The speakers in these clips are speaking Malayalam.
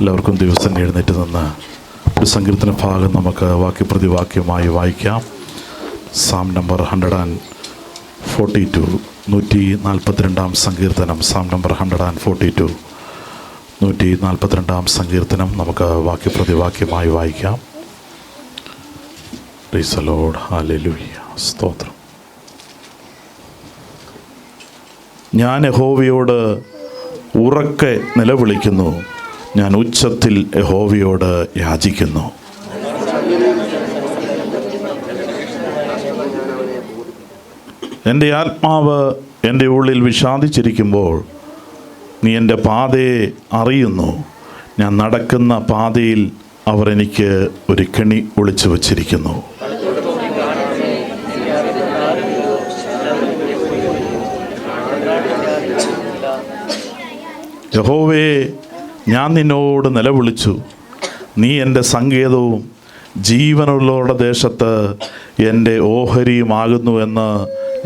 എല്ലാവർക്കും ദിവസം എഴുന്നേറ്റ് നിന്ന് ഒരു സങ്കീർത്തന ഭാഗം നമുക്ക് വാക്യപ്രതിവാക്യമായി വായിക്കാം. സാം നമ്പർ 142, 142 സങ്കീർത്തനം. സാം നമ്പർ 142, 142 സങ്കീർത്തനം നമുക്ക് വാക്യപ്രതിവാക്യമായി വായിക്കാം. Praise the Lord. ഹല്ലേലൂയ. സ്തോത്രം. ഞാൻ യഹോവയോട് ഉറക്കെ നിലവിളിക്കുന്നു, ഞാൻ ഉച്ചത്തിൽ യഹോവയോട് യാചിക്കുന്നു. എൻ്റെ ആത്മാവ് എൻ്റെ ഉള്ളിൽ വിഷാദിച്ചിരിക്കുമ്പോൾ നീ എൻ്റെ പാതയെ അറിയുന്നു. ഞാൻ നടക്കുന്ന പാതയിൽ അവർ എനിക്ക് ഒരു കെണി ഒളിച്ചു വച്ചിരിക്കുന്നു. യഹോവേ, ഞാൻ നിന്നോട് നിലവിളിച്ചു, നീ എൻ്റെ സങ്കേതവും ജീവനുള്ളവരുടെ ദേശത്ത് എൻ്റെ ഓഹരിയുമാകുന്നു എന്ന്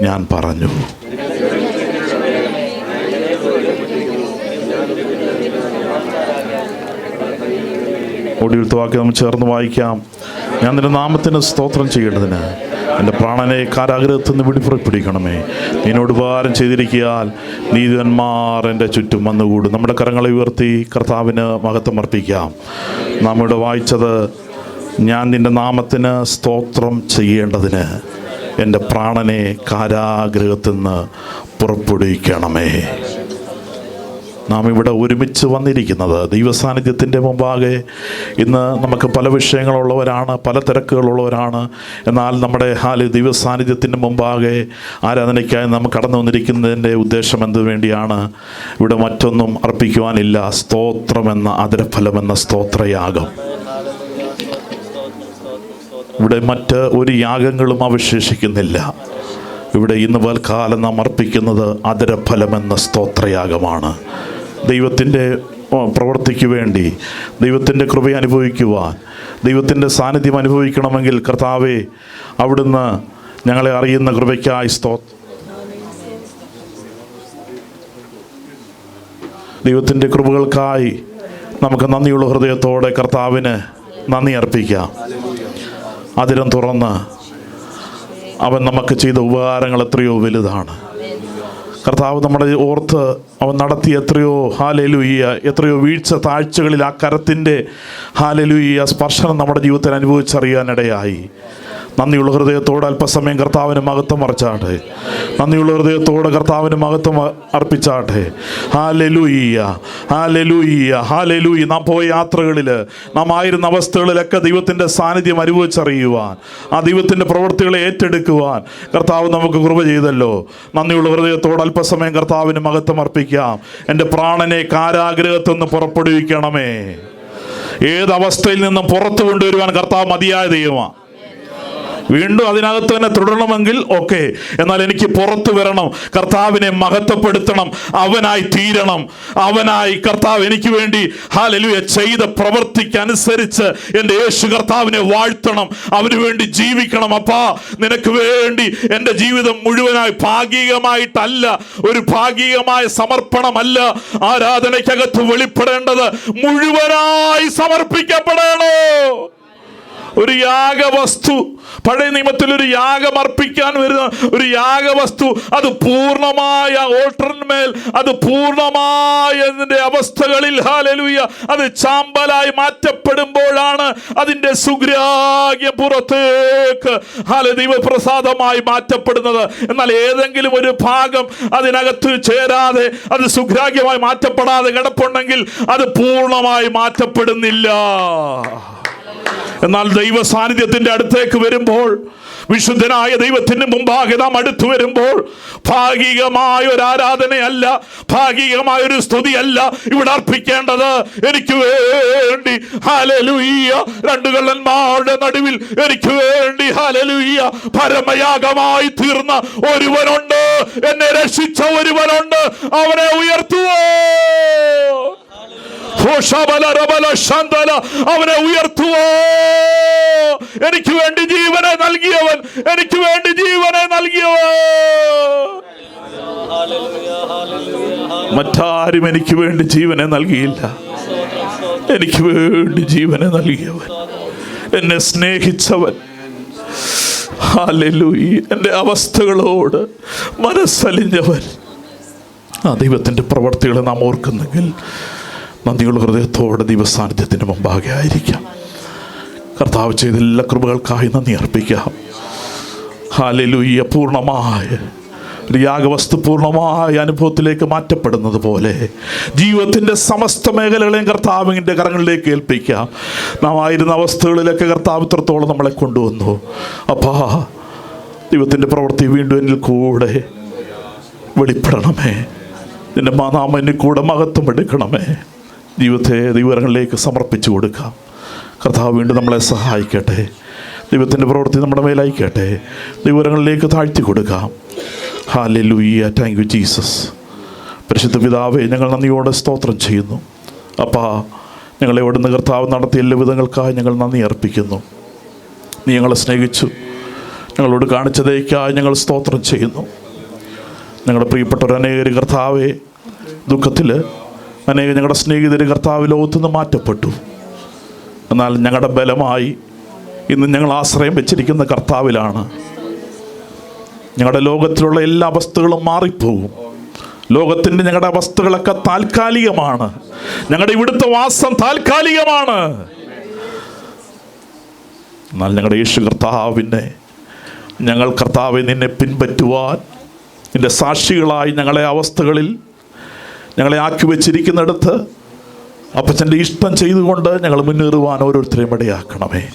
ഞാൻ പറഞ്ഞു. ഒടുവിലത്തെ നമുക്ക് ചേർന്ന് വായിക്കാം. ഞാൻ നിന്റെ നാമത്തിന് സ്തോത്രം ചെയ്യേണ്ടതിന് എൻ്റെ പ്രാണനെ കാരാഗ്രഹത്തിൽ നിന്ന് പിടിക്കണമേ. നിന്നോട് ഉപകാരം ചെയ്തിരിക്കാൻ നീതിവന്മാർ എൻ്റെ ചുറ്റും വന്നുകൂടും. നമ്മുടെ കരങ്ങളെ ഉയർത്തി കർത്താവിന് മഹത്വം അർപ്പിക്കാം. നാം ഇവിടെ വായിച്ചത്, ഞാൻ നിൻ്റെ നാമത്തിന് സ്തോത്രം ചെയ്യേണ്ടതിന് എൻ്റെ പ്രാണനെ കാരാഗ്രഹത്തിൽ നിന്ന് പുറപ്പെടുവിക്കണമേ. നാം ഇവിടെ ഒരുമിച്ച് വന്നിരിക്കുന്നത് ദൈവസാന്നിധ്യത്തിൻ്റെ മുമ്പാകെ. ഇന്ന് നമുക്ക് പല വിഷയങ്ങളുള്ളവരാണ്, പല തിരക്കുകളുള്ളവരാണ്. എന്നാൽ നമ്മുടെ ദൈവസാന്നിധ്യത്തിൻ്റെ മുമ്പാകെ ആരാധനയ്ക്കായി നാം കടന്നു വന്നിരിക്കുന്നതിൻ്റെ ഉദ്ദേശം എന്തു വേണ്ടിയാണ്? ഇവിടെ മറ്റൊന്നും അർപ്പിക്കുവാനില്ല. സ്തോത്രമെന്ന ആദരഫലമെന്ന സ്തോത്രയാഗം. ഇവിടെ മറ്റ് ഒരു യാഗങ്ങളും അവശേഷിക്കുന്നില്ല. ഇവിടെ ഇന്ന് പൽക്കാലം നാം അർപ്പിക്കുന്നത് ആദരഫലമെന്ന സ്തോത്രയാഗമാണ്. ദൈവത്തിൻ്റെ പ്രവൃത്തിക്ക് വേണ്ടി, ദൈവത്തിൻ്റെ കൃപ അനുഭവിക്കുവാൻ, ദൈവത്തിൻ്റെ സാന്നിധ്യം അനുഭവിക്കണമെങ്കിൽ കർത്താവേ, അവിടുന്ന് ഞങ്ങളെ അറിയുന്ന കൃപയ്ക്കായി ദൈവത്തിൻ്റെ കൃപകൾക്കായി നമുക്ക് നന്ദിയുള്ള ഹൃദയത്തോടെ കർത്താവിന് നന്ദി അർപ്പിക്കാം. അതിരം തുറന്ന് അവൻ നമുക്ക് ചെയ്ത ഉപകാരങ്ങൾ എത്രയോ വലുതാണ്. കർത്താവ് നമ്മളെ ഓർത്ത് അവൻ നടത്തിയ എത്രയോ വീഴ്ച താഴ്ചകളിൽ ആ കരത്തിൻ്റെ സ്പർശനം നമ്മുടെ ജീവിതത്തിൽ അനുഭവിച്ചറിയാനിടയായി. നന്ദിയുള്ള ഹൃദയത്തോടെ അല്പസമയം കർത്താവിന് മഹത്വം അർപ്പിച്ചാട്ടെ. നന്ദിയുള്ള ഹൃദയത്തോടെ കർത്താവിന് മഹത്വം അർപ്പിച്ചാട്ടെ. Hallelujah, hallelujah, hallelujah. നാം പോയ യാത്രകളിൽ, നാം ആയിരുന്ന അവസ്ഥകളിലൊക്കെ ദൈവത്തിൻ്റെ സാന്നിധ്യം അനുഭവിച്ചറിയുവാൻ, ആ ദൈവത്തിൻ്റെ പ്രവൃത്തികളെ ഏറ്റെടുക്കുവാൻ കർത്താവ് നമുക്ക് കൃപ ചെയ്തല്ലോ. നന്ദിയുള്ള ഹൃദയത്തോടെ അല്പസമയം കർത്താവിന് മഹത്വം അർപ്പിക്കാം. എൻ്റെ പ്രാണനെ കാരാഗ്രഹത്തിൽ നിന്ന് പുറപ്പെടുവിക്കണമേ. ഏതവസ്ഥയിൽ നിന്നും പുറത്തു കൊണ്ടുവരുവാൻ കർത്താവ് മതിയായ ദൈവമാണ്. വീണ്ടും അതിനകത്ത് തന്നെ തുടരണമെങ്കിൽ ഓക്കെ, എന്നാൽ എനിക്ക് പുറത്തു വരണം, കർത്താവിനെ മഹത്വപ്പെടുത്തണം, അവനായി തീരണം. അവനായി കർത്താവ് എനിക്ക് വേണ്ടി ഹല്ലേലൂയ ചെയ്ത പ്രവൃത്തിക്കനുസരിച്ച് എൻ്റെ യേശു കർത്താവിനെ വാഴ്ത്തണം, അവന് വേണ്ടി ജീവിക്കണം. അപ്പാ, നിനക്ക് വേണ്ടി എൻ്റെ ജീവിതം മുഴുവനായി, ഭാഗികമായിട്ടല്ല, ഒരു ഭാഗികമായ സമർപ്പണമല്ല ആരാധനയ്ക്കകത്ത് വെളിപ്പെടേണ്ടത്, മുഴുവനായി സമർപ്പിക്കപ്പെടണോ. ഒരു യാഗവസ്തു, പഴയ നിയമത്തിൽ ഒരു യാഗം അർപ്പിക്കാൻ വരുന്ന ഒരു യാഗവസ്തു, അത് പൂർണ്ണമായ ഓൾട്ടറിന്മേൽ, അത് പൂർണ്ണമായ അവസ്ഥകളിൽ ഹല്ലേലൂയ അത് ചാമ്പലായി മാറ്റപ്പെടുമ്പോഴാണ് അതിൻ്റെ സുഗ്രാഹ്യം പുറത്തേക്ക് ദൈവപ്രസാദമായി മാറ്റപ്പെടുന്നത്. എന്നാൽ ഏതെങ്കിലും ഒരു ഭാഗം അതിനകത്ത് ചേരാതെ, അത് സുഗ്രാഹ്യമായി മാറ്റപ്പെടാതെ കിടപ്പുണ്ടെങ്കിൽ അത് പൂർണ്ണമായി മാറ്റപ്പെടുന്നില്ല. എന്നാൽ ദൈവ സാന്നിധ്യത്തിൻ്റെ അടുത്തേക്ക് വരുമ്പോൾ, വിശുദ്ധനായ ദൈവത്തിന് മുമ്പാകെ നാം അടുത്തു വരുമ്പോൾ, ഭാഗികമായ ഒരു ആരാധനയല്ല, ഭാഗികമായ ഒരു സ്തുതിയല്ല ഇവിടെ അർപ്പിക്കേണ്ടത്. എനിക്ക് വേണ്ടി ഹല്ലേലൂയ, രണ്ട് കള്ളന്മാരുടെ നടുവിൽ എനിക്ക് വേണ്ടി ഹല്ലേലൂയ പരമയാഗമായി തീർന്ന ഒരുവനുണ്ട്, എന്നെ രക്ഷിച്ച ഒരുവനുണ്ട്. അവനെ ഉയർത്തുവോ, അവനെ ഉയർത്തുവോ. എനിക്ക് വേണ്ടി ജീവനെ നൽകിയവൻ, എനിക്ക് വേണ്ടി ജീവനെ നൽകിയവൻ. മറ്റാരും എനിക്ക് വേണ്ടി ജീവനെ നൽകിയില്ല. എനിക്ക് വേണ്ടി ജീവനെ നൽകിയവൻ, എന്നെ സ്നേഹിച്ചവൻ. ഹല്ലേലൂയ. എൻ്റെ അവസ്ഥകളോട് മനസ്സലിഞ്ഞവൻ. ആ ദൈവത്തിൻ്റെ പ്രവർത്തികളെ നാം ഓർക്കുന്നെങ്കിൽ നന്ദിയുള്ള ഹൃദയത്തോടെ ദൈവസാന്നിധ്യത്തിൻ്റെ മുമ്പാകെ ആയിരിക്കാം. കർത്താവ് ചെയ്ത എല്ലാ കൃപകൾക്കായി നന്ദി അർപ്പിക്കാം. ഹല്ലേലൂയ. പൂർണ്ണമായ ഒരു യാഗവസ്തു പൂർണ്ണമായ അനുഭവത്തിലേക്ക് മാറ്റപ്പെടുന്നത് പോലെ ജീവിതത്തിൻ്റെ സമസ്ത മേഖലകളെയും കർത്താവിൻ്റെ കരങ്ങളിലേക്ക് ഏൽപ്പിക്കാം. നാം ആയിരുന്ന അവസ്ഥകളിലൊക്കെ കർത്താവ് ഇത്രത്തോളം നമ്മളെ കൊണ്ടുവന്നു. അപ്പാ, ദൈവത്തിൻ്റെ പ്രവൃത്തി വീണ്ടും എന്നിൽ കൂടെ വെളിപ്പെടണമേ. നിൻ്റെ നാമം എന്നിൽ കൂടെ മഹത്വം എടുക്കണമേ. ജീവിതത്തെ ദൈവകരങ്ങളിലേക്ക് സമർപ്പിച്ചു കൊടുക്കാം. കർത്താവ് വീണ്ടും നമ്മളെ സഹായിക്കട്ടെ. ദൈവത്തിൻ്റെ പ്രവൃത്തി നമ്മുടെ മേലായിക്കട്ടെ. ദൈവകരങ്ങളിലേക്ക് താഴ്ത്തി കൊടുക്കാം. ഹല്ലേലൂയ. Thank you Jesus. പരിശുദ്ധ പിതാവേ, ഞങ്ങൾ നന്ദിയോടെ സ്തോത്രം ചെയ്യുന്നു. അപ്പാ, ഞങ്ങളെ ഇവിടുന്ന് കർത്താവ് നടത്തിയ എല്ലാ വിധങ്ങൾക്കായി ഞങ്ങൾ നന്ദി അർപ്പിക്കുന്നു. നീ ഞങ്ങളെ സ്നേഹിച്ചു, ഞങ്ങളോട് കാണിച്ചതേക്കായി ഞങ്ങൾ സ്തോത്രം ചെയ്യുന്നു. ഞങ്ങളുടെ പ്രിയപ്പെട്ടവർ അനേകർ കർത്താവെ ദുഃഖത്തിൽ, അനേകം ഞങ്ങളുടെ സ്നേഹിതർ കർത്താവ് ലോകത്തുനിന്ന് മാറ്റപ്പെട്ടു. എന്നാൽ ഞങ്ങളുടെ ബലമായി ഇന്ന് ഞങ്ങൾ ആശ്രയം വെച്ചിരിക്കുന്ന കർത്താവിലാണ്. ഞങ്ങളുടെ ലോകത്തിലുള്ള എല്ലാ അവസ്ഥകളും മാറിപ്പോകും. ലോകത്തിൻ്റെ ഞങ്ങളുടെ അവസ്ഥകളൊക്കെ താൽക്കാലികമാണ്. ഞങ്ങളുടെ ഇവിടുത്തെ വാസം താൽക്കാലികമാണ്. എന്നാൽ ഞങ്ങളുടെ യേശു കർത്താവിനെ ഞങ്ങൾ കർത്താവെ നിന്നെ പിൻപറ്റുവാൻ, നിൻ്റെ സാക്ഷികളായി ഞങ്ങളെ അവസ്ഥകളിൽ ഞങ്ങളെ ആക്കി വച്ചിരിക്കുന്നിടത്ത് അപ്പച്ചൻ്റെ ഇഷ്ടം ചെയ്തുകൊണ്ട് ഞങ്ങൾ മുന്നേറുവാൻ ഓരോരുത്തരെയും ഇടയാക്കണമേ.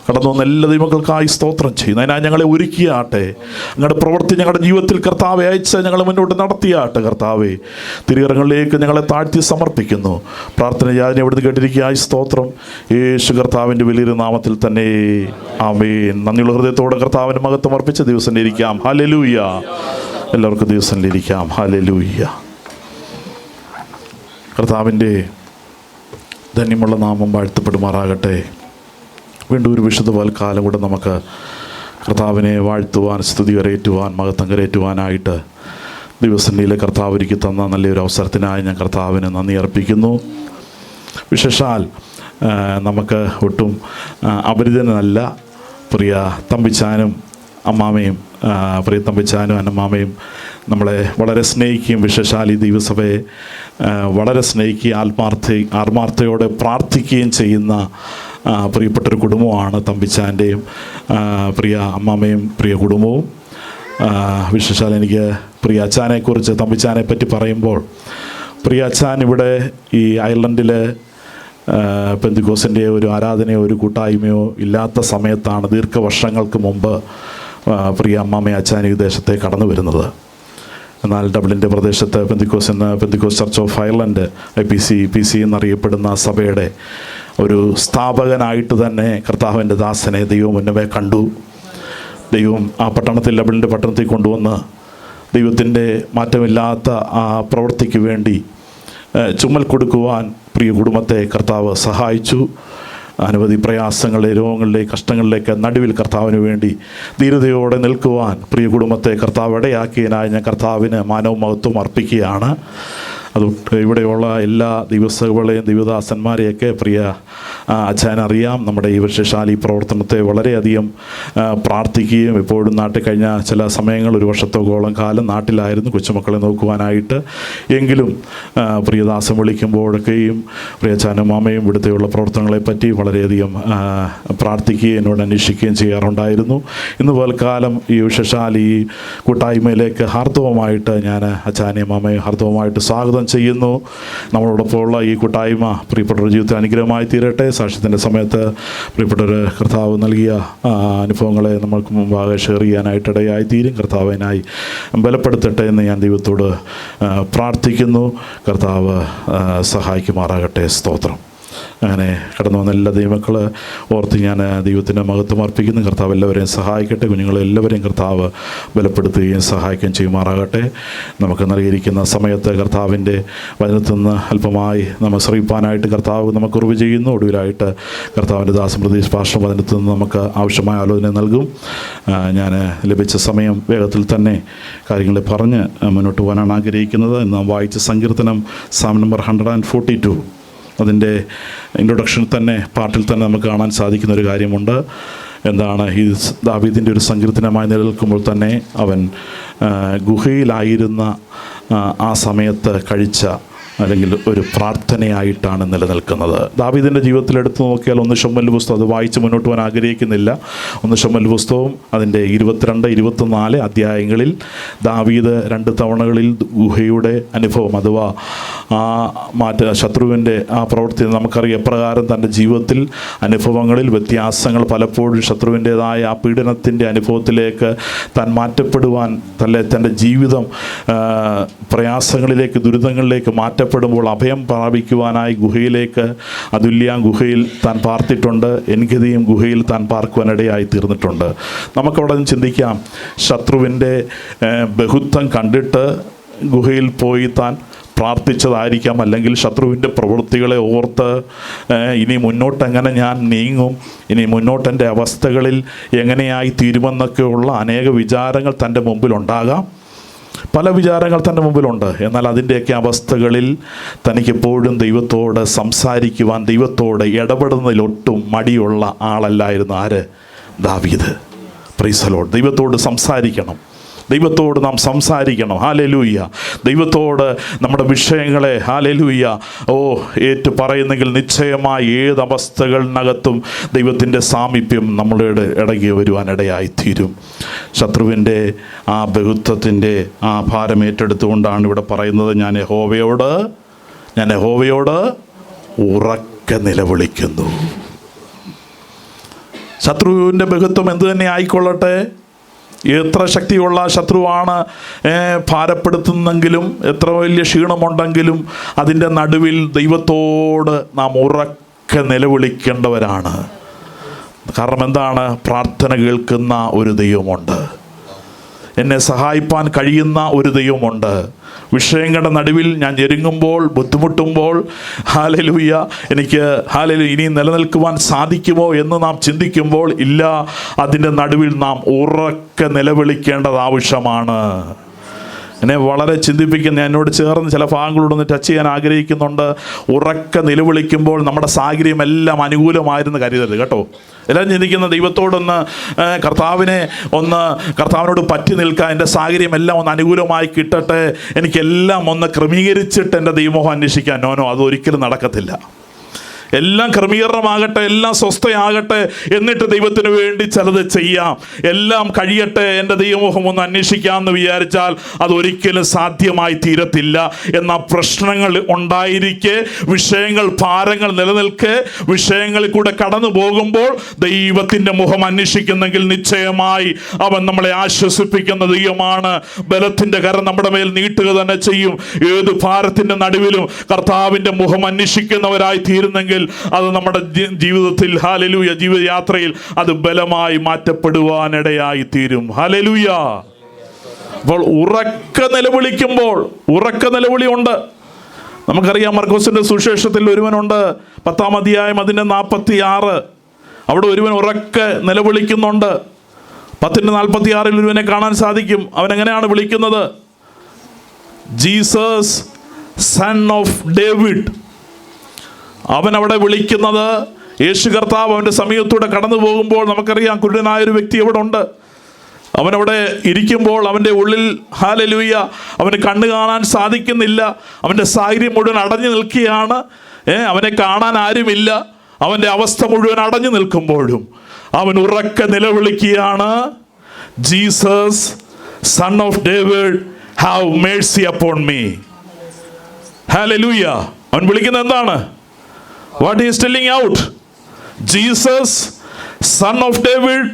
കടന്നു വന്ന എല്ലാ ദൈവങ്ങൾക്കായി സ്തോത്രം ചെയ്യുന്നു. അതിനായി ഞങ്ങളെ ഒരുക്കിയാട്ടെ. ഞങ്ങളുടെ പ്രവൃത്തി ഞങ്ങളുടെ ജീവിതത്തിൽ കർത്താവെ അയച്ച് ഞങ്ങൾ മുന്നോട്ട് നടത്തിയാട്ടെ. കർത്താവെ, തിരുകരങ്ങളിലേക്ക് ഞങ്ങളെ താഴ്ത്തി സമർപ്പിക്കുന്നു. പ്രാർത്ഥന ഞാൻ എവിടുന്ന് കേട്ടിരിക്കുകയായി സ്തോത്രം. യേശു കർത്താവിൻ്റെ വലിയൊരു നാമത്തിൽ തന്നെ ആമേൻ. നന്ദിയുള്ള ഹൃദയത്തോടെ കർത്താവിൻ്റെ മഹത്വം അർപ്പിച്ച ദിവസം ഇരിക്കാം. ഹല്ലേലൂയ. എല്ലാവർക്കും ദിവസം ഇരിക്കാം. ഹല്ലേലൂയ. കർത്താവിൻ്റെ ധന്യമുള്ള നാമം വാഴ്ത്തപ്പെടുമാറാകട്ടെ. വീണ്ടും ഒരു വിശുദ്ധ കാലം കൂടെ നമുക്ക് കർത്താവിനെ വാഴ്ത്തുവാൻ, സ്തുതി കരയേറ്റുവാൻ, മഹത്വം കരയേറ്റുവാനായിട്ട് ദിവസങ്ങളിലെ കർത്താവ് ഒരുക്കി തന്ന നല്ലൊരു അവസരത്തിനായി ഞാൻ കർത്താവിന് നന്ദി അർപ്പിക്കുന്നു. വിശേഷാൽ നമുക്ക് ഒട്ടും അപരിചിതനല്ല പ്രിയ തമ്പിച്ചാനും അമ്മാമയും, പ്രിയ തമ്പിച്ചാനും അന്നമ്മാമയും നമ്മളെ വളരെ സ്നേഹിക്കുകയും വിശേഷാൽ ഈ ദൈവസഭയെ വളരെ സ്നേഹിക്കുകയും ആത്മാർത്ഥയോടെ പ്രാർത്ഥിക്കുകയും ചെയ്യുന്ന പ്രിയപ്പെട്ടൊരു കുടുംബമാണ് തമ്പിച്ചാൻ്റെയും പ്രിയ അമ്മാമയും പ്രിയ കുടുംബവും. വിശേഷാൽ എനിക്ക് പ്രിയ അച്ചാനെക്കുറിച്ച്, തമ്പിച്ചാനെ പറ്റി പറയുമ്പോൾ, പ്രിയ അച്ചാൻ ഇവിടെ ഈ അയർലൻഡിലെ പെന്തിക്കോസിൻ്റെ ഒരു ആരാധനയോ ഒരു കൂട്ടായ്മയോ ഇല്ലാത്ത സമയത്താണ് ദീർഘവർഷങ്ങൾക്ക് മുമ്പ് പ്രിയ അമ്മാമയും അച്ചാൻ ഈ ദേശത്തെ കടന്നു വരുന്നത്. എന്നാൽ ഡബ്ലിൻ്റെ പ്രദേശത്ത് പെന്തിക്കോസ് ചർച്ച് ഓഫ് അയർലൻഡ് IPC എന്നറിയപ്പെടുന്ന സഭയുടെ ഒരു സ്ഥാപകനായിട്ട് തന്നെ കർത്താവിൻ്റെ ദാസനെ ദൈവം മുന്നമേ കണ്ടു. ദൈവം ആ പട്ടണത്തിൽ, ഡബ്ലിൻ്റെ പട്ടണത്തിൽ കൊണ്ടുവന്ന് ദൈവത്തിൻ്റെ മാറ്റമില്ലാത്ത ആ പ്രവൃത്തിക്ക് വേണ്ടി ചുമൽ കൊടുക്കുവാൻ പ്രിയ കുടുംബത്തെ കർത്താവ് സഹായിച്ചു. അനവധി പ്രയാസങ്ങളെ, രോഗങ്ങളിലെ, കഷ്ടങ്ങളിലേക്ക് നടുവിൽ കർത്താവിന് വേണ്ടി ധീരതയോടെ നിൽക്കുവാൻ പ്രിയ കുടുംബത്തെ കർത്താവ് ഇടയാക്കിയതിനായി ഞാൻ കർത്താവിന് മാനവും മഹത്വം അർപ്പിക്കുകയാണ്. അതുകൊണ്ട് ഇവിടെയുള്ള എല്ലാ ദൈവസഭകളെയും ദൈവദാസന്മാരെയൊക്കെ പ്രിയ അച്ഛനറിയാം. നമ്മുടെ ഈ വിശേഷാൽ ഈ പ്രവർത്തനത്തെ വളരെയധികം പ്രാർത്ഥിക്കുകയും എപ്പോഴും നാട്ടിൽ കഴിഞ്ഞ ചില സമയങ്ങൾ, ഒരു വർഷത്തോളം കാലം നാട്ടിലായിരുന്നു കൊച്ചുമക്കളെ നോക്കുവാനായിട്ട്. എങ്കിലും പ്രിയദാസൻ വിളിക്കുമ്പോഴൊക്കെയും പ്രിയ അച്ഛനും അമ്മയും ഇവിടുത്തെയുള്ള പ്രവർത്തനങ്ങളെപ്പറ്റി വളരെയധികം പ്രാർത്ഥിക്കുകയും എന്നോട് അന്വേഷിക്കുകയും ചെയ്യാറുണ്ടായിരുന്നു. ഇന്ന് പോൽക്കാലം ഈ വിശേഷാൽ ഈ കൂട്ടായ്മയിലേക്ക് ഹാർദവമായിട്ട് ഞാൻ അച്ഛനെയും അമ്മയും ഹാർദവമായിട്ട് സ്വാഗതം ചെയ്യുന്നു. നമ്മളോടൊപ്പമുള്ള ഈ കൂട്ടായ്മ പ്രിയപ്പെട്ടവരുടെ ജീവിതത്തിൽ അനുഗ്രഹമായി തീരട്ടെ. സാക്ഷ്യത്തിൻ്റെ സമയത്ത് പ്രിയപ്പെട്ടവർ കർത്താവ് നൽകിയ അനുഭവങ്ങളെ നമ്മൾക്ക് മുമ്പാകെ ഷെയർ ചെയ്യാനായിട്ടിടയായി തീരും. കർത്താവിനായി ബലപ്പെടുത്തട്ടെ എന്ന് ഞാൻ ദൈവത്തോട് പ്രാർത്ഥിക്കുന്നു. കർത്താവ് സഹായിക്കുമാറാകട്ടെ. സ്തോത്രം. അങ്ങനെ കടന്നു വന്ന എല്ലാ ദൈവമക്കൾ ഓർത്ത് ഞാൻ ദൈവത്തിൻ്റെ മഹത്വം അർപ്പിക്കുന്നു. കർത്താവ് എല്ലാവരെയും സഹായിക്കട്ടെ. കുഞ്ഞുങ്ങളെല്ലാവരെയും കർത്താവ് ബലപ്പെടുത്തുകയും സഹായിക്കുകയും ചെയ്യുമാറാകട്ടെ. നമുക്ക് നൽകിയിരിക്കുന്ന സമയത്ത് കർത്താവിൻ്റെ വചനത്തിൽ നിന്ന് അല്പമായി നമ്മൾ ശ്രമിപ്പാനായിട്ട് കർത്താവ് നമുക്ക് ഉറവ് ചെയ്യുന്നു. ഒടുവിലായിട്ട് കർത്താവിൻ്റെ ദാസൻ പ്രതീഷ് പാസ്റ്റർ വചനത്തിൽ നിന്ന് നമുക്ക് ആവശ്യമായ ആലോചന നൽകും. ഞാൻ ലഭിച്ച സമയം വേഗത്തിൽ തന്നെ കാര്യങ്ങൾ പറഞ്ഞ് മുന്നോട്ട് പോകാനാണ് ആഗ്രഹിക്കുന്നത്. ഇന്ന് വായിച്ച സങ്കീർത്തനം സാം നമ്പർ 142 അതിൻ്റെ ഇൻട്രൊഡക്ഷൻ തന്നെ പാട്ടിൽ തന്നെ നമുക്ക് കാണാൻ സാധിക്കുന്നൊരു കാര്യമുണ്ട്. എന്താണ് ഈ ദാവീദിൻ്റെ ഒരു സങ്കീർത്തനമായി നിലനിൽക്കുമ്പോൾ തന്നെ അവൻ ഗുഹയിലായിരുന്ന ആ സമയത്ത് കഴിച്ച അല്ലെങ്കിൽ ഒരു പ്രാർത്ഥനയായിട്ടാണ് നിലനിൽക്കുന്നത്. ദാവീദിൻ്റെ ജീവിതത്തിൽ എടുത്തു നോക്കിയാൽ 1 ശമൂവേൽ പുസ്തകം, അത് വായിച്ച് മുന്നോട്ട് പോകാൻ ആഗ്രഹിക്കുന്നില്ല, 1 ശമൂവേൽ പുസ്തകവും അതിൻ്റെ 22, 24 അധ്യായങ്ങളിൽ ദാവീദ് 2 തവണകളിൽ ഗുഹയുടെ അനുഭവം അഥവാ ശത്രുവിൻ്റെ ആ പ്രവൃത്തി നമുക്കറിയാം. എപ്രകാരം തൻ്റെ ജീവിതത്തിൽ അനുഭവങ്ങളിൽ വ്യത്യാസങ്ങൾ പലപ്പോഴും ശത്രുവിൻ്റേതായ ആ പീഡനത്തിൻ്റെ അനുഭവത്തിലേക്ക് താൻ മാറ്റപ്പെടുവാൻ തൻ്റെ ജീവിതം പ്രയാസങ്ങളിലേക്ക് ദുരിതങ്ങളിലേക്ക് മാറ്റപ്പെടുമ്പോൾ അഭയം പ്രാപിക്കുവാനായി ഗുഹയിലേക്ക് അതുല്യ ഗുഹയിൽ താൻ പാർത്തിട്ടുണ്ട്. എൻഗതിയും ഗുഹയിൽ താൻ പാർക്കുവാനിടയായി തീർന്നിട്ടുണ്ട്. നമുക്കവിടെ നിന്ന് ചിന്തിക്കാം, ശത്രുവിൻ്റെ ബഹുത്വം കണ്ടിട്ട് ഗുഹയിൽ പോയി താൻ പ്രാർത്ഥിച്ചതായിരിക്കാം, അല്ലെങ്കിൽ ശത്രുവിൻ്റെ പ്രവൃത്തികളെ ഓർത്ത് ഇനി മുന്നോട്ടെങ്ങനെ ഞാൻ നീങ്ങും, ഇനി മുന്നോട്ടെൻ്റെ അവസ്ഥകളിൽ എങ്ങനെയായി തീരുമെന്നൊക്കെയുള്ള അനേക വിചാരങ്ങൾ തൻ്റെ മുമ്പിലുണ്ടാകാം. പല വിചാരങ്ങൾ തൻ്റെ മുമ്പിലുണ്ട്. എന്നാൽ അതിൻ്റെയൊക്കെ അവസ്ഥകളിൽ തനിക്കെപ്പോഴും ദൈവത്തോട് സംസാരിക്കുവാൻ, ദൈവത്തോട് ഇടപെടുന്നതിലൊട്ടും മടിയുള്ള ആളല്ലായിരുന്നു ആര്? ദാവീദ്. Praise the Lord. ദൈവത്തോട് സംസാരിക്കണം, ദൈവത്തോട് നാം സംസാരിക്കണം. ഹല്ലേലൂയ. ദൈവത്തോട് നമ്മുടെ വിഷയങ്ങളെ ഹല്ലേലൂയ ഏറ്റു പറയുന്നെങ്കിൽ നിശ്ചയമായി ഏതവസ്ഥകളിനകത്തും ദൈവത്തിൻ്റെ സാമീപ്യം നമ്മളുടെ ഇടകി വരുവാനിടയായിത്തീരും. ശത്രുവിൻ്റെ ആ ബഹുത്വത്തിൻ്റെ ആ ഭാരം ഏറ്റെടുത്തുകൊണ്ടാണ് ഇവിടെ പറയുന്നത്, ഞാൻ യഹോവയോട് ഉറക്കെ നിലവിളിക്കുന്നു. ശത്രുവിൻ്റെ ബഹുത്വം എന്തു തന്നെ ആയിക്കൊള്ളട്ടെ, എത്ര ശക്തിയുള്ള ശത്രുവാണ് ഭാരപ്പെടുത്തുന്നെങ്കിലും, എത്ര വലിയ ക്ഷീണമുണ്ടെങ്കിലും അതിൻ്റെ നടുവിൽ ദൈവത്തോട് നാം ഉറക്കെ നിലവിളിക്കേണ്ടവരാണ്. കാരണം എന്താണ്? പ്രാർത്ഥന കേൾക്കുന്ന ഒരു ദൈവമുണ്ട്, എന്നെ സഹായിപ്പാൻ കഴിയുന്ന ഒരു ദൈവമുണ്ട്. വിഷയങ്ങളുടെ നടുവിൽ ഞാൻ ഞെരുങ്ങുമ്പോൾ, ബുദ്ധിമുട്ടുമ്പോൾ, ഹല്ലേലൂയ എനിക്ക് ഇനി നിലനിൽക്കുവാൻ സാധിക്കുമോ എന്ന് നാം ചിന്തിക്കുമ്പോൾ, ഇല്ല, അതിൻ്റെ നടുവിൽ നാം ഉറക്കെ നിലവിളിക്കേണ്ടത് ആവശ്യമാണ്. എന്നെ വളരെ ചിന്തിപ്പിക്കുന്ന, എന്നോട് ചേർന്ന് ചില ഭാഗങ്ങളോടൊന്ന് ടച്ച് ചെയ്യാൻ ആഗ്രഹിക്കുന്നുണ്ട്. ഉറക്കെ നിലവിളിക്കുമ്പോൾ നമ്മുടെ സാഹചര്യം എല്ലാം അനുകൂലമായിരുന്നു കരുതരുത് കേട്ടോ. എല്ലാവരും ചിന്തിക്കുന്ന ദൈവത്തോടൊന്ന് കർത്താവിനോട് പറ്റി നിൽക്കാൻ, എൻ്റെ സാഹചര്യം എല്ലാം ഒന്ന് അനുകൂലമായി കിട്ടട്ടെ, എനിക്കെല്ലാം ഒന്ന് ക്രമീകരിച്ചിട്ട് എൻ്റെ ദൈവമോഹം അന്വേഷിക്കാൻ. നോനോ, അതൊരിക്കലും നടക്കത്തില്ല. എല്ലാം ക്രമീകരണമാകട്ടെ, എല്ലാം സ്വസ്ഥയാകട്ടെ, എന്നിട്ട് ദൈവത്തിന് വേണ്ടി ചിലത് ചെയ്യാം. എല്ലാം കഴിയട്ടെ, എൻ്റെ ദൈവമോഹം ഒന്ന് അന്വേഷിക്കാമെന്ന് വിചാരിച്ചാൽ അതൊരിക്കലും സാധ്യമായി തീരത്തില്ല. എന്നാൽ പ്രശ്നങ്ങൾ ഉണ്ടായിരിക്കെ, വിഷയങ്ങൾ, ഭാരങ്ങൾ നിലനിൽക്കെ, വിഷയങ്ങളിൽ കൂടെ കടന്നു പോകുമ്പോൾ ദൈവത്തിൻ്റെ മുഖം അന്വേഷിക്കുന്നെങ്കിൽ നിശ്ചയമായി അവൻ നമ്മളെ ആശ്വസിപ്പിക്കുന്ന ദൈവമാണ്. ബലത്തിൻ്റെ കരം നമ്മുടെ മേൽ നീട്ടുക തന്നെ ചെയ്യും. ഏത് ഭാരത്തിൻ്റെ നടുവിലും കർത്താവിൻ്റെ മുഖം അന്വേഷിക്കുന്നവരായി തീരുന്നെങ്കിൽ അത് നമ്മുടെ ജീവിതത്തിൽ ഹല്ലേലൂയ, ജീവിതയാത്രയിൽ അത് ബലമായി മാറ്റപ്പെടുവാനിടയായി തീരും. ഹല്ലേലൂയ. അപ്പോൾ ഉറക്കെ നിലവിളിക്കുമ്പോൾ, ഉറക്കെ നിലവിളിയുണ്ട്. നമുക്കറിയാം, മർക്കോസിന്റെ സുവിശേഷത്തിൽ ഒരുവനുണ്ട്, 10-ാം അധ്യായം അതിൻ്റെ 46, അവിടെ ഒരുവൻ ഉറക്കെ നിലവിളിക്കുന്നുണ്ട്. 10:46 ഒരുവനെ കാണാൻ സാധിക്കും. അവൻ എങ്ങനെയാണ് വിളിക്കുന്നത്? Jesus son of David. അവൻ അവിടെ വിളിക്കുന്നത്, യേശു കർത്താവ് അവൻ്റെ സമീപത്തൂടെ കടന്നു പോകുമ്പോൾ, നമുക്കറിയാം കുരുടനായൊരു വ്യക്തി അവിടെ ഉണ്ട്. അവനവിടെ ഇരിക്കുമ്പോൾ അവൻ്റെ ഉള്ളിൽ ഹല്ലേലൂയ അവന് കണ്ണ് കാണാൻ സാധിക്കുന്നില്ല. അവൻ്റെ സാഹചര്യം മുഴുവൻ അടഞ്ഞു നിൽക്കുകയാണ്. അവനെ കാണാൻ ആരുമില്ല. അവൻ്റെ അവസ്ഥ മുഴുവൻ അടഞ്ഞു നിൽക്കുമ്പോഴും അവൻ ഉറക്കെ നിലവിളിക്കുകയാണ്, Jesus son of David have mercy upon me. Hallelujah. അവൻ വിളിക്കുന്നത് എന്താണ്? What he is telling out? Jesus, Son of David,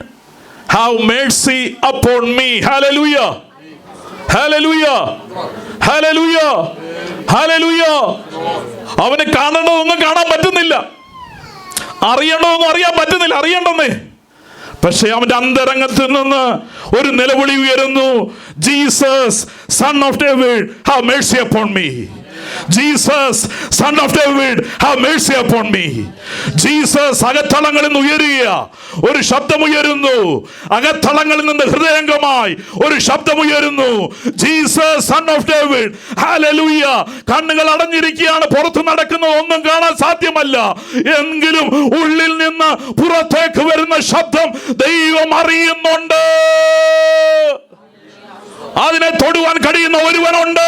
have mercy upon me. Hallelujah. Hallelujah. Hallelujah. Hallelujah. അവനെ കാണേണ്ടതൊന്നും കാണാൻ പറ്റുന്നില്ല, അറിയേണ്ടതൊന്നും അറിയാൻ പറ്റുന്നില്ല. അറിയേണ്ടെന്നേ, പക്ഷേ അവന്റെ അന്തരംഗത്തിൽ നിന്ന് ഒരു നിലവിളി ഉയരുന്നു, Jesus son of David have mercy upon me. Jesus son of David have mercy upon me. Jesus അകത്തളങ്ങളിൽ നിന്ന് ഉയരുക, ഒരു ശബ്ദമുയരുന്നു. അകത്തളങ്ങളിൽ നിന്ന് ഹൃദയംഗമായി ഒരു ശബ്ദമുയരുന്നു. Jesus son of David. Hallelujah. കണ്ണുകൾ അടഞ്ഞിരിക്കുകയാണ്, പുറത്ത് നടക്കുന്നത് ഒന്നും കാണാൻ സാധ്യമല്ല. എങ്കിലും ഉള്ളിൽ നിന്ന് പുറത്തേക്ക് വരുന്ന ശബ്ദം ദൈവം അറിയുന്നുണ്ട്. അതിനെ തൊടുവാൻ കഴിയുന്ന ഒരുവനുണ്ട്.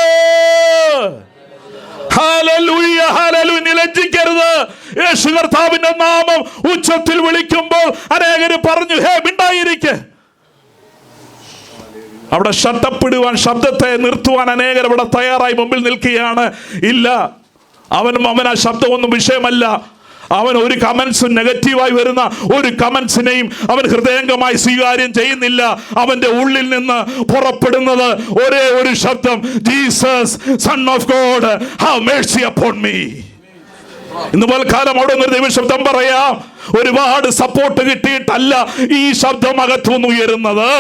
Hallelujah, hallelujah. ലജ്ജിക്കരുത്. യേശു കർത്താവിന്റെ നാമം ഉച്ചത്തിൽ വിളിക്കുമ്പോൾ അനേകര് പറഞ്ഞു, ഹേ മിണ്ടായിരിക്കെ. അവിടെ ഷട്ടപ്പിടുവാൻ, ശബ്ദത്തെ നിർത്തുവാൻ അനേകർ അവിടെ തയ്യാറായി മുമ്പിൽ നിൽക്കുകയാണ്. ഇല്ല, അവൻ ആ ശബ്ദമൊന്നും വിഷയമല്ല. അവൻ ഒരു കമന്റ്സും, നെഗറ്റീവായി വരുന്ന ഒരു കമന്റ്സിനെയും അവൻ ഹൃദയംഗമായി സ്വീകാര്യം ചെയ്യുന്നില്ല. അവന്റെ ഉള്ളിൽ നിന്ന് പുറപ്പെടുന്നത് ഒരേ ഒരു ശബ്ദം, Jesus son of God have mercy upon me. ഇന്ന് പൽക്കാലം അവിടെ ഒരു ദൈവശബ്ദം പറയാം. ഒരുപാട് സപ്പോർട്ട് കിട്ടിയിട്ടല്ല ഈ ശബ്ദം അകത്തുനിന്ന് ഉയരുന്നത്.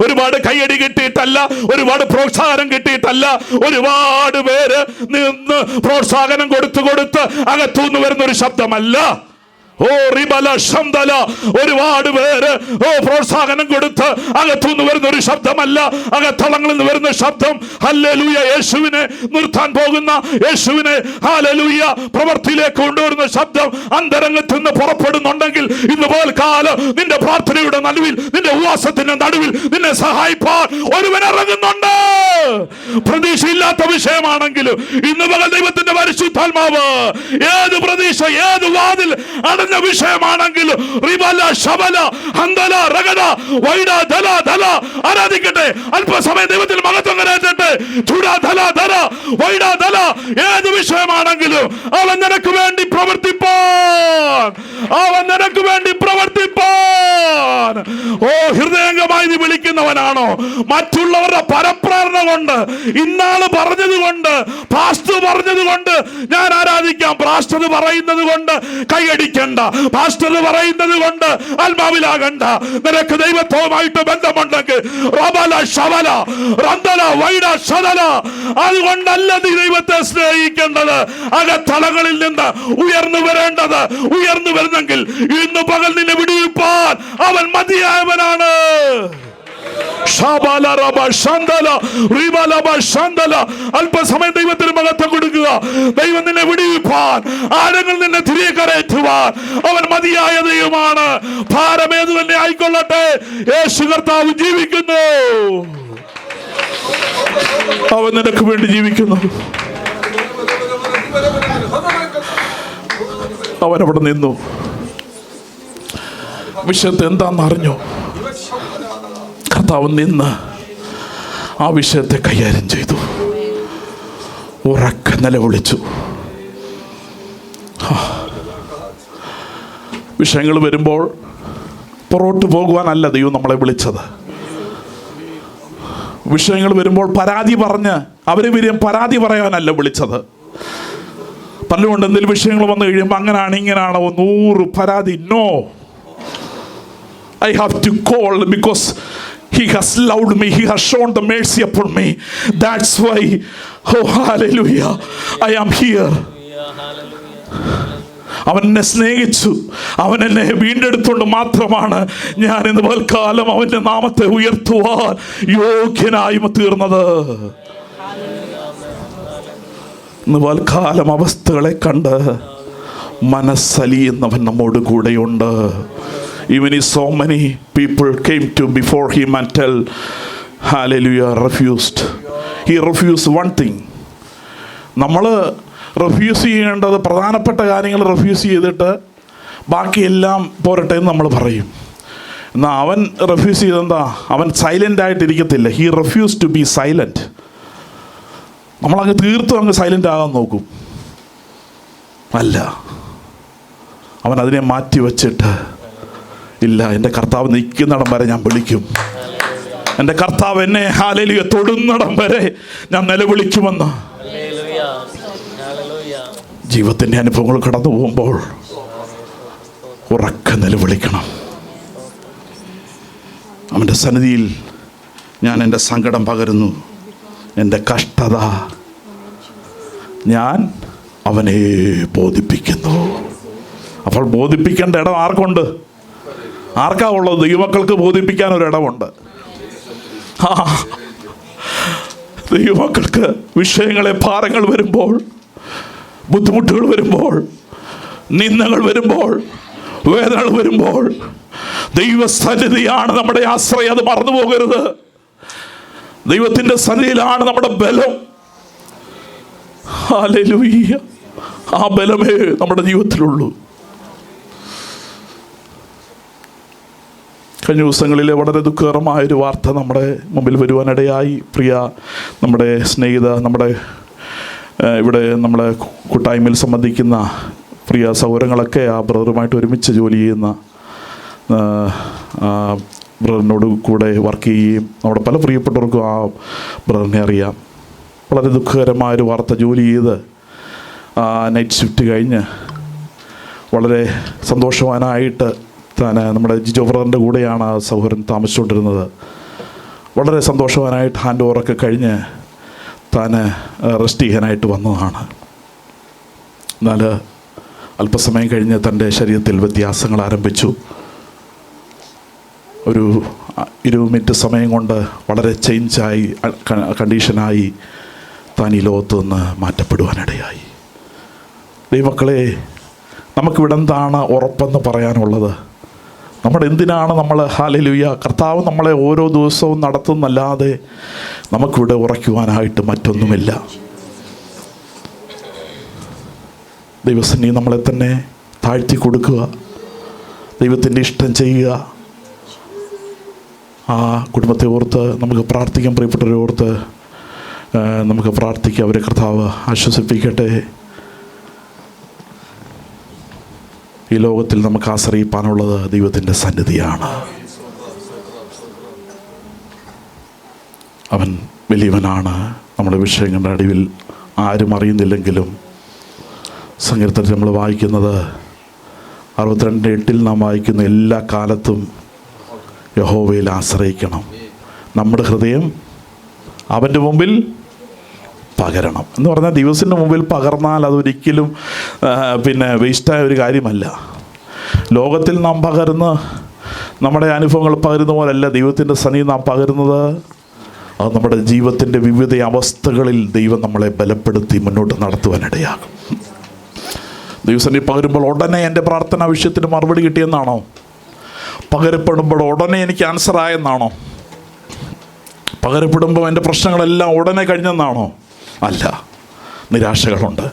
ഒരുപാട് കയ്യടി കിട്ടിയിട്ടല്ല, ഒരുപാട് പ്രോത്സാഹനം കിട്ടിയിട്ടല്ല. ഒരുപാട് പേര് നിന്ന് പ്രോത്സാഹനം കൊടുത്ത് അകത്തുനിന്ന് വരുന്ന ഒരു ശബ്ദമല്ല. ഓ റിബല ശംദല, ഒരുപാട് പേര് പ്രോത്സാഹനം കൊടുത്ത് അകത്തുനിന്ന് വരുന്ന ഒരു ശബ്ദമല്ല, അകത്തളങ്ങളിൽ നിന്ന് വരുന്ന ശബ്ദം. ഹല്ലേലൂയ. യേശുവിനെ നിർത്താൻ പോകുന്ന, യേശുവിനെ ഹല്ലേലൂയ പ്രവൃത്തിയിലേക്ക് കൊണ്ടുവരുന്ന ശബ്ദം അന്തരംഗത്ത് നിന്ന് പുറപ്പെടുന്നുണ്ടെങ്കിൽ ഇന്ന് പോൽക്കാലം നിന്റെ പ്രാർത്ഥനയുടെ നടുവിൽ, നിന്റെ ഉപവാസത്തിന്റെ നടുവിൽ നിന്നെ സഹായിപ്പാൻ ഒരുവൻ ഇറങ്ങുന്നുണ്ട്. പ്രതീക്ഷയില്ലാത്ത വിഷയമാണെങ്കിലും ഇന്ന് പകൽ ദൈവത്തിന്റെ പരിശുദ്ധാത്മാവ് ഏത് പ്രതീക്ഷ, ഏത് വാതിൽ അടഞ്ഞ വിഷയമാണെങ്കിലും ആരാധിക്കട്ടെ. അല്പസമയം ദൈവത്തിൽ മഹത്വം കരയറ്റട്ടെ. ഏത് വിഷയമാണെങ്കിലും അവൻ നിനക്ക് വേണ്ടി പ്രവർത്തിപ്പാൻ, അവൻ നിനക്ക് വേണ്ടി പ്രവർത്തിപ്പാൻ. ഓ ഹൃദയംഗമായി നീ വിളിക്കുന്നവനാണോ? മറ്റുള്ളവരുടെ പരപ്രേരണ കൊണ്ട്, ഇന്നാള് പറഞ്ഞത് കൊണ്ട്, പാസ്റ്റർ പറഞ്ഞത് കൊണ്ട് ഞാൻ ആരാധിക്കാം, പാസ്റ്റർ പറയുന്നത് കൊണ്ട് കൈയടിക്കണ്ട, പാസ്റ്റർ പറയുന്നത് കൊണ്ട് ആത്മാവിലാകണ്ട. നിനക്ക് ദൈവത്വമായിട്ട് ബന്ധമുണ്ടെങ്കിൽ അതുകൊണ്ടല്ല നീ ദൈവത്തെ സ്നേഹിക്കേണ്ടത്. അകത്തളങ്ങളിൽ നിന്ന് ഉയർന്നു വരേണ്ടത്. ഉയർന്നു വരുന്നെങ്കിൽ ഇന്ന് പകൽ നിന്നെ വിടിയിപ്പാൻ അവൻ മതിയായവനാണ്. അല്പസമയം ദൈവത്തിന് മഹത്വം കൊടുക്കുക. ദൈവം നിന്നെ വിടിവിപ്പാൻ, ആരങ്ങൾ നിന്നെ തിരികെ കരയറ്റുവാൻ അവൻ മതിയായ ദൈവമാണ്. ഭാരമേതു തന്നെ ആയിക്കൊള്ളട്ടെ, യേശു കർത്താവ് ജീവിക്കുന്നു. അവൻ നിനക്ക് വേണ്ടി ജീവിക്കുന്നു. അവനവിടെ നിന്നു. വിഷയത്തെ എന്താണെന്ന് അറിഞ്ഞു. കർത്താവ് നിന്ന് ആ വിഷയത്തെ കൈകാര്യം ചെയ്തു. ഉറക്കെ നിലവിളിച്ചു. വിഷയങ്ങൾ വരുമ്പോൾ പുറകോട്ട് പോകുവാനല്ല ദൈവം നമ്മളെ വിളിച്ചത്. വിഷയങ്ങൾ വരുമ്പോൾ പരാതി പറഞ്ഞ് അവരെ വരും പരാതി പറയാനല്ല വിളിച്ചത്. പലരുണ്ട് എന്തെങ്കിലും വിഷയങ്ങൾ വന്നു കഴിയുമ്പോൾ അങ്ങനെയാണ് ഇങ്ങനെയാണോ 100 പരാതി. No, I have to call because He has loved me. He has shown the mercy upon me. That's why, oh hallelujah, I am here. അവൻ എന്നെ സ്നേഹിച്ചു, അവൻ എന്നെ വീണ്ടെടുത്തുകൊണ്ട് മാത്രമാണ് ഞാൻ ഇന്ന് പൽക്കാലം അവൻ്റെ നാമത്തെ ഉയർത്തുവാൻ യോഗ്യനായി തീർന്നത്. ഇന്ന് പൽക്കാലം അവസ്ഥകളെ കണ്ട് മനസ്സലിയുന്നവൻ നമ്മോട് കൂടെയുണ്ട്. Even if so many people came to before him and tell, hallelujah, refused. He refused one thing. നമ്മൾ റിഫ്യൂസ് ചെയ്യേണ്ടത് പ്രധാനപ്പെട്ട കാര്യങ്ങൾ റിഫ്യൂസ് ചെയ്തിട്ട് ബാക്കിയെല്ലാം പോരട്ടെ എന്ന് നമ്മൾ പറയും. എന്നാൽ അവൻ റിഫ്യൂസ് ചെയ്തെന്താ? അവൻ സൈലൻ്റ് ആയിട്ടിരിക്കത്തില്ല. He refuse to be silent. നമ്മളങ്ങ് തീർത്തും അങ്ങ് സൈലൻ്റ് ആകാൻ നോക്കും. അല്ല, അവൻ അതിനെ മാറ്റി വച്ചിട്ട്, ഇല്ല, എൻ്റെ കർത്താവ് നിൽക്കുന്നിടം വരെ ഞാൻ വിളിക്കും. എൻ്റെ കർത്താവ് എന്നെ ഹല്ലേലൂയ തൊടുന്നിടം വരെ ഞാൻ നിലവിളിക്കുമെന്ന്. ജീവിതത്തിൻ്റെ അനുഭവങ്ങൾ കടന്നു പോകുമ്പോൾ ഉറക്കെ നിലവിളിക്കണം. അവൻ്റെ സന്നിധിയിൽ ഞാൻ എൻ്റെ സങ്കടം പകരുന്നു, എൻ്റെ കഷ്ടത ഞാൻ അവനെ ബോധിപ്പിക്കുന്നു. അപ്പോൾ ബോധിപ്പിക്കേണ്ട ഇടം ആർക്കുണ്ട്? ആർക്കാ ഉള്ളത്? ദൈവമക്കൾക്ക് ബോധിപ്പിക്കാൻ ഒരിടമുണ്ട്. ദൈവമക്കൾക്ക് വിഷയങ്ങളെ, ഭാരങ്ങൾ വരുമ്പോൾ, ബുദ്ധിമുട്ടുകൾ വരുമ്പോൾ, നിന്ദകൾ വരുമ്പോൾ, വേദനകൾ വരുമ്പോൾ ദൈവസന്നിധിയാണ് നമ്മുടെ ആശ്രയം. അത് മറന്നു പോകരുത്. ദൈവത്തിൻ്റെ സന്നിധിയിലാണ് നമ്മുടെ ബലം. ഹല്ലേലൂയ. ആ ബലമേ നമ്മുടെ ജീവിതത്തിലുള്ളൂ. കഴിഞ്ഞ ദിവസങ്ങളിലെ വളരെ ദുഃഖകരമായൊരു വാർത്ത നമ്മുടെ മുമ്പിൽ വരുവാനിടയായി. പ്രിയ നമ്മുടെ സ്നേഹിത, നമ്മുടെ ഇവിടെ നമ്മളെ കൂട്ടായ്മയിൽ സംബന്ധിക്കുന്ന പ്രിയ സൗരങ്ങളൊക്കെ ആ ബ്രദറുമായിട്ട് ഒരുമിച്ച് ജോലി ചെയ്യുന്ന ബ്രദറിനോട് കൂടെ വർക്ക് ചെയ്യുകയും നമ്മുടെ പല പ്രിയപ്പെട്ടവർക്കും ആ ബ്രദറിനെ അറിയാം. വളരെ ദുഃഖകരമായൊരു വാർത്ത. ജോലി ചെയ്ത് നൈറ്റ് ഷിഫ്റ്റ് കഴിഞ്ഞ് വളരെ സന്തോഷവാനായിട്ട് താൻ നമ്മുടെ ജിജോ ബ്രദറിൻ്റെ കൂടെയാണ് ആ സഹോദരൻ താമസിച്ചുകൊണ്ടിരുന്നത്. വളരെ സന്തോഷവാനായിട്ട് ഹാൻഡ് ഓവറൊക്കെ കഴിഞ്ഞ് താൻ റെസ്റ്റ് ചെയ്യാനായിട്ട് വന്നതാണ്. എന്നാൽ അല്പസമയം കഴിഞ്ഞ് തൻ്റെ ശരീരത്തിൽ വ്യത്യാസങ്ങൾ ആരംഭിച്ചു. ഒരു 20 മിനിറ്റ് സമയം കൊണ്ട് വളരെ ചേഞ്ചായി, കണ്ടീഷനായി താൻ ഈ ലോകത്ത് നിന്ന് മാറ്റപ്പെടുവാനിടയായി. ദൈവമക്കളെ, നമുക്കിവിടെ എന്താണ് ഉറപ്പെന്ന് പറയാനുള്ളത്? നമ്മുടെ എന്തിനാണ് നമ്മൾ ഹല്ലേലൂയ കർത്താവ് നമ്മളെ ഓരോ ദിവസവും നടത്തുന്നല്ലാതെ നമുക്കിവിടെ ഉറയ്ക്കുവാനായിട്ട് മറ്റൊന്നുമില്ല. ദൈവസന്നിധി നമ്മളെ തന്നെ താഴ്ത്തി കൊടുക്കുക, ദൈവത്തിൻ്റെ ഇഷ്ടം ചെയ്യുക. ആ കുടുംബത്തെ ഓർത്ത് നമുക്ക് പ്രാർത്ഥിക്കാം. പ്രിയപ്പെട്ടവരെ ഓർത്ത് നമുക്ക് പ്രാർത്ഥിക്കാം. അവരെ കർത്താവ് ആശ്വസിപ്പിക്കട്ടെ. ഈ ലോകത്തിൽ നമുക്ക് ആശ്രയിപ്പാനുള്ളത് ദൈവത്തിൻ്റെ സന്നിധിയാണ്. അവൻ വലിയവനാണ്. നമ്മുടെ വിഷയങ്ങളുടെ അടിവിൽ ആരും അറിയുന്നില്ലെങ്കിലും സങ്കീർത്തനത്തിൽ നമ്മൾ വായിക്കുന്നത് 62:8 നാം വായിക്കുന്ന എല്ലാ കാലത്തും യഹോവയിൽ ആശ്രയിക്കണം, നമ്മുടെ ഹൃദയം അവൻ്റെ മുമ്പിൽ പകരണം എന്ന് പറഞ്ഞാൽ ദിവസത്തിൻ്റെ മുമ്പിൽ പകർന്നാൽ അതൊരിക്കലും വേസ്റ്റായ ഒരു കാര്യമല്ല. ലോകത്തിൽ നാം പകരുന്ന നമ്മുടെ അനുഭവങ്ങൾ പകരുന്ന പോലല്ല ദൈവത്തിൻ്റെ സന്നിധി നാം പകരുന്നത്. അത് നമ്മുടെ ജീവിതത്തിൻ്റെ വിവിധ അവസ്ഥകളിൽ ദൈവം നമ്മളെ ബലപ്പെടുത്തി മുന്നോട്ട് നടത്തുവാനിടയാകും. ദൈവസന്നിധി പകരുമ്പോൾ ഉടനെ എൻ്റെ പ്രാർത്ഥനാ വിഷയത്തിന് മറുപടി കിട്ടിയെന്നാണോ? പകരപ്പെടുമ്പോൾ ഉടനെ എനിക്ക് ആൻസർ ആയെന്നാണോ? പകരപ്പെടുമ്പോൾ എൻ്റെ പ്രശ്നങ്ങളെല്ലാം ഉടനെ കഴിഞ്ഞെന്നാണോ? അല്ല. നിരാശകളുണ്ട്,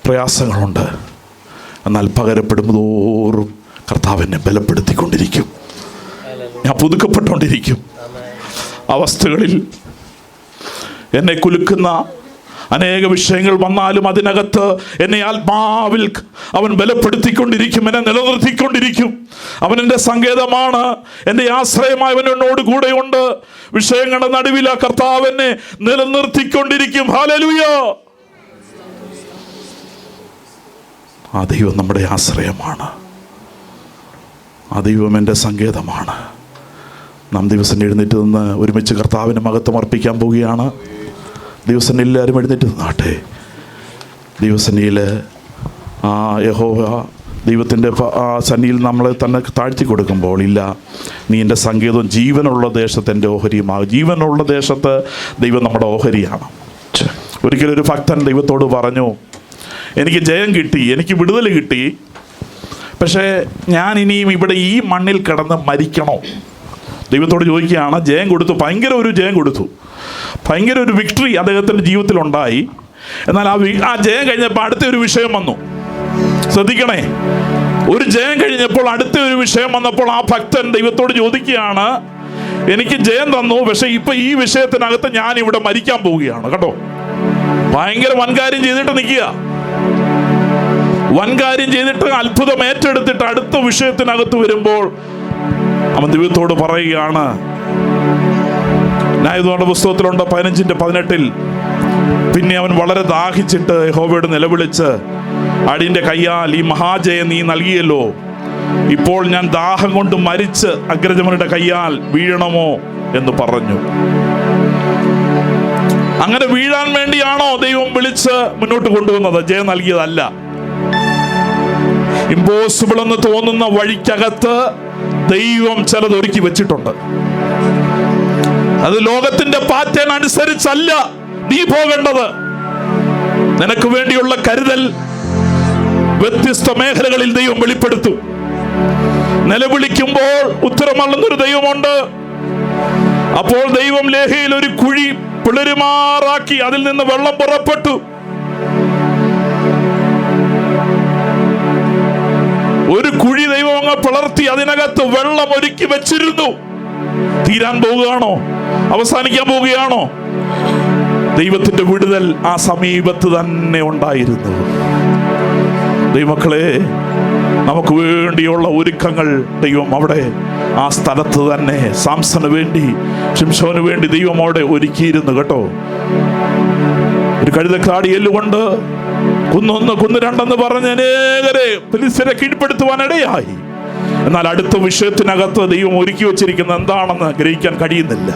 പ്രയാസങ്ങളുണ്ട്. എന്നാൽ പകരപ്പെടുമ്പോഴും കർത്താവിനെ ബലപ്പെടുത്തിക്കൊണ്ടിരിക്കും. ഞാൻ പുതുക്കപ്പെട്ടുകൊണ്ടിരിക്കും. അവസ്ഥകളിൽ എന്നെ കുലുക്കുന്ന അനേക വിഷയങ്ങൾ വന്നാലും അതിനകത്ത് എന്നെ ആത്മാവിൽ അവൻ ബലപ്പെടുത്തിക്കൊണ്ടിരിക്കും, എന്നെ നിലനിർത്തിക്കൊണ്ടിരിക്കും. അവൻ എൻ്റെ സങ്കേതമാണ്, എൻ്റെ ആശ്രയമായി അവൻ എന്നോട് കൂടെയുണ്ട്. വിഷയങ്ങളുടെ നടുവിൽ ആ കർത്താവ് എന്നെ നിലനിർത്തിക്കൊണ്ടിരിക്കും. ഹല്ലേലൂയ. ആ ദൈവം നമ്മുടെ ആശ്രയമാണ്. ആ ദൈവം എൻ്റെ സങ്കേതമാണ്. നാം ദിവസം എഴുന്നേറ്റ് നിന്ന് ഒരുമിച്ച് കർത്താവിന് മഹത്വം അർപ്പിക്കാൻ പോവുകയാണ്. ദിവസം എല്ലാവരും എഴുന്നേറ്റ് നിന്നാട്ടെ. ദിവസനിയിൽ ആ യഹോവ ദൈവത്തിൻ്റെ സന്നിധിയിൽ നമ്മളെ തന്നെ താഴ്ത്തി കൊടുക്കുമ്പോൾ, ഇല്ല നീ എൻ്റെ സങ്കേതവും ജീവനുള്ള ദേശത്ത് എൻ്റെ ഓഹരിയുമാകും. ജീവനുള്ള ദേശത്ത് ദൈവം നമ്മുടെ ഓഹരിയാണ്. ഒരിക്കലൊരു ഭക്തൻ ദൈവത്തോട് പറഞ്ഞു, എനിക്ക് ജയം കിട്ടി, എനിക്ക് വിടുതൽ കിട്ടി, പക്ഷേ ഞാൻ ഇനിയും ഇവിടെ ഈ മണ്ണിൽ കിടന്ന് മരിക്കണോ? ദൈവത്തോട് ചോദിക്കുകയാണ്. ജയം കൊടുത്തു, ഭയങ്കര ഒരു ജയം കൊടുത്തു, ഭയങ്കര ഒരു വിക്ടറി അദ്ദേഹത്തിൻ്റെ ജീവിതത്തിലുണ്ടായി. എന്നാൽ ആ ജയം കഴിഞ്ഞപ്പോൾ അടുത്ത ഒരു വിഷയം വന്നു. ശ്രദ്ധിക്കണേ, ഒരു ജയം കഴിഞ്ഞപ്പോൾ അടുത്ത ഒരു വിഷയം വന്നപ്പോൾ ആ ഭക്തൻ ദൈവത്തോട് ചോദിക്കുകയാണ്, എനിക്ക് ജയം തന്നു, പക്ഷെ ഇപ്പൊ ഈ വിഷയത്തിനകത്ത് ഞാൻ ഇവിടെ മരിക്കാൻ പോവുകയാണ്. കേട്ടോ, ഭയങ്കര വൻകാര്യം ചെയ്തിട്ട് നിൽക്കുക. വൻകാര്യം ചെയ്തിട്ട് അത്ഭുതം ഏറ്റെടുത്തിട്ട് അടുത്ത വിഷയത്തിനകത്ത് വരുമ്പോൾ അവൻ ദൈവത്തോട് പറയുകയാണ്. ന്യായാധിപന്മാരുടെ പുസ്തകത്തിലുണ്ട് 15:18. പിന്നെ അവൻ വളരെ ദാഹിച്ചിട്ട് യഹോവയോട് നിലവിളിച്ച്, അടിയന്റെ കയ്യാൽ ഈ മഹാജയം നീ നൽകിയല്ലോ, ഇപ്പോൾ ഞാൻ ദാഹം കൊണ്ട് മരിച്ച് അഗ്രജമരുടെ കയ്യാൽ വീഴണമോ എന്ന് പറഞ്ഞു. അങ്ങനെ വീഴാൻ വേണ്ടിയാണോ ദൈവം വിളിച്ച് മുന്നോട്ട് കൊണ്ടുവന്നത്? ജയം നൽകിയതല്ല. ഇമ്പോസിബിൾ എന്ന് തോന്നുന്ന വഴിക്കകത്ത് ദൈവം ചിലത് ഒരുക്കി വെച്ചിട്ടുണ്ട്. അത് ലോകത്തിന്റെ പാറ്റേൺ അനുസരിച്ചല്ല നീ പോകേണ്ടത്. നിനക്ക് വേണ്ടിയുള്ള കരുതൽ വ്യത്യസ്ത മേഖലകളിൽ ദൈവം വെളിപ്പെടുത്തും. നിലവിളിക്കുമ്പോൾ ഉത്തരമള്ളുന്നൊരു ദൈവമുണ്ട്. അപ്പോൾ ദൈവം ലേഹയിൽ ഒരു കുഴി പിളരുമാറാക്കി അതിൽ നിന്ന് വെള്ളം പുറപ്പെട്ടു. ഒരു കുഴി ദൈവം അങ്ങ് പിളർത്തി അതിനകത്ത് വെള്ളം ഒരുക്കി വെച്ചിരുന്നു. തീരാൻ പോവുകയാണോ? അവസാനിക്കാൻ പോവുകയാണോ? ദൈവത്തിന്റെ വിടുതൽ ആ സമീപത്ത് തന്നെ ഉണ്ടായിരുന്നു. ദൈവമക്കളെ, നമുക്ക് വേണ്ടിയുള്ള ഒരുക്കങ്ങൾ ദൈവം അവിടെ ആ സ്ഥലത്ത് തന്നെ സാംസന് വേണ്ടി, ശിംശോന് വേണ്ടി ദൈവം അവിടെ ഒരുക്കിയിരുന്നു കേട്ടോ. ഒരു കഴുതക്കാടി എല്ലുകൊണ്ട് കുന്നൊന്ന് കുന്ന് രണ്ടെന്ന് പറഞ്ഞ് അനേകരെ ഫിലിസ്ത്യരെ കീഴ്പ്പെടുത്തുവാൻ ഇടയായി. എന്നാൽ അടുത്ത വിഷയത്തിനകത്ത് ദൈവം ഒരുക്കി വെച്ചിരിക്കുന്ന എന്താണെന്ന് ഗ്രഹിക്കാൻ കഴിയുന്നില്ല.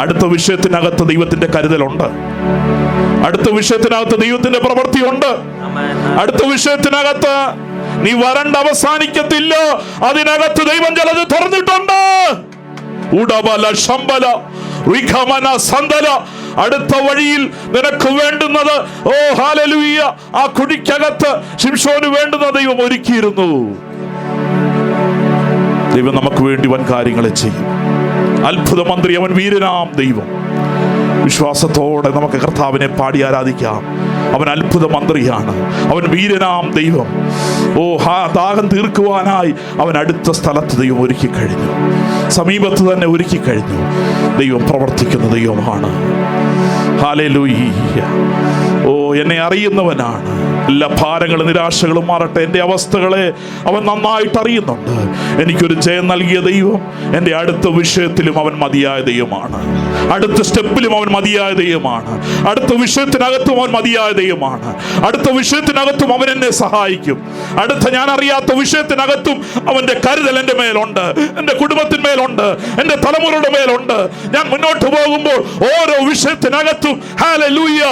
അടുത്ത വിഷയത്തിനകത്ത് ദൈവത്തിന്റെ കരുതലുണ്ട്. അടുത്ത വിഷയത്തിനകത്ത് ദൈവത്തിന്റെ പ്രവൃത്തിയുണ്ട്. അടുത്ത വിഷയത്തിനകത്ത് നീ വരണ്ട അവസാനിക്കത്തില്ല. അതിനകത്ത് ദൈവം ചിലത് തുറന്നിട്ടുണ്ട്. അടുത്ത വഴിയിൽ നിനക്ക് വേണ്ടുന്നത്, ഓ ഹല്ലേലൂയ, ആ കുഴിക്കകത്ത് ശിംശോന് വേണ്ടുന്ന ദൈവം ഒരുക്കിയിരുന്നു. ദൈവം നമുക്ക് വേണ്ടി വൻ കാര്യങ്ങളെ ചെയ്യും. അത്ഭുത മന്ത്രി, അവൻ വീരനാം ദൈവം. വിശ്വാസത്തോടെ നമുക്ക് കർത്താവിനെ പാടി ആരാധിക്കാം. അവൻ അത്ഭുത മന്ത്രിയാണ്, അവൻ വീരനാം ദൈവം. ഓ ദാഹം തീർക്കുവാനായി അവൻ അടുത്ത സ്ഥലത്ത് ദൈവം ഒരുക്കി കഴിഞ്ഞു, സമീപത്ത് തന്നെ ഒരുക്കി കഴിഞ്ഞു. ദൈവം പ്രവർത്തിക്കുന്ന ദൈവമാണ്. ഹല്ലേലൂയ. ഓ, എന്നെ അറിയുന്നവനാണ്. എല്ലാ ഭാരങ്ങളും നിരാശകളും മാറട്ടെ. എൻ്റെ അവസ്ഥകളെ അവൻ നന്നായിട്ട് അറിയുന്നുണ്ട്. എനിക്കൊരു ജയം നൽകിയ ദൈവം എൻ്റെ അടുത്ത വിഷയത്തിലും അവൻ മതിയായ ദൈവമാണ്. അടുത്ത സ്റ്റെപ്പിലും അവൻ മതിയായ ദൈവമാണ്. അടുത്ത വിഷയത്തിനകത്തും അവൻ മതിയായ ദൈവമാണ്. അടുത്ത വിഷയത്തിനകത്തും അവൻ എന്നെ സഹായിക്കും. അടുത്ത ഞാൻ അറിയാത്ത വിഷയത്തിനകത്തും അവൻ്റെ കരുതൽ എൻ്റെ മേലുണ്ട്, എൻ്റെ കുടുംബത്തിന്മേലുണ്ട്, എൻ്റെ തലമുറയുടെ മേലുണ്ട്. ഞാൻ മുന്നോട്ട് പോകുമ്പോൾ ഓരോ വിഷയത്തിനകത്തും hallelujah,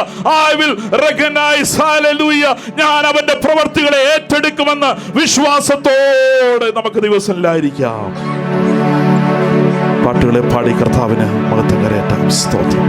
I will recognize, hallelujah, ഞാൻ അവന്റെ പ്രവർത്തികളെ ഏറ്റെടുക്കുമെന്ന് വിശ്വാസത്തോടെ നമുക്ക് ദിവസങ്ങളിലായിരിക്കാം. പാട്ടുകളെ പാടി കർത്താവിന് മഹത്വം കരയറ്റാം. സ്തോത്രം.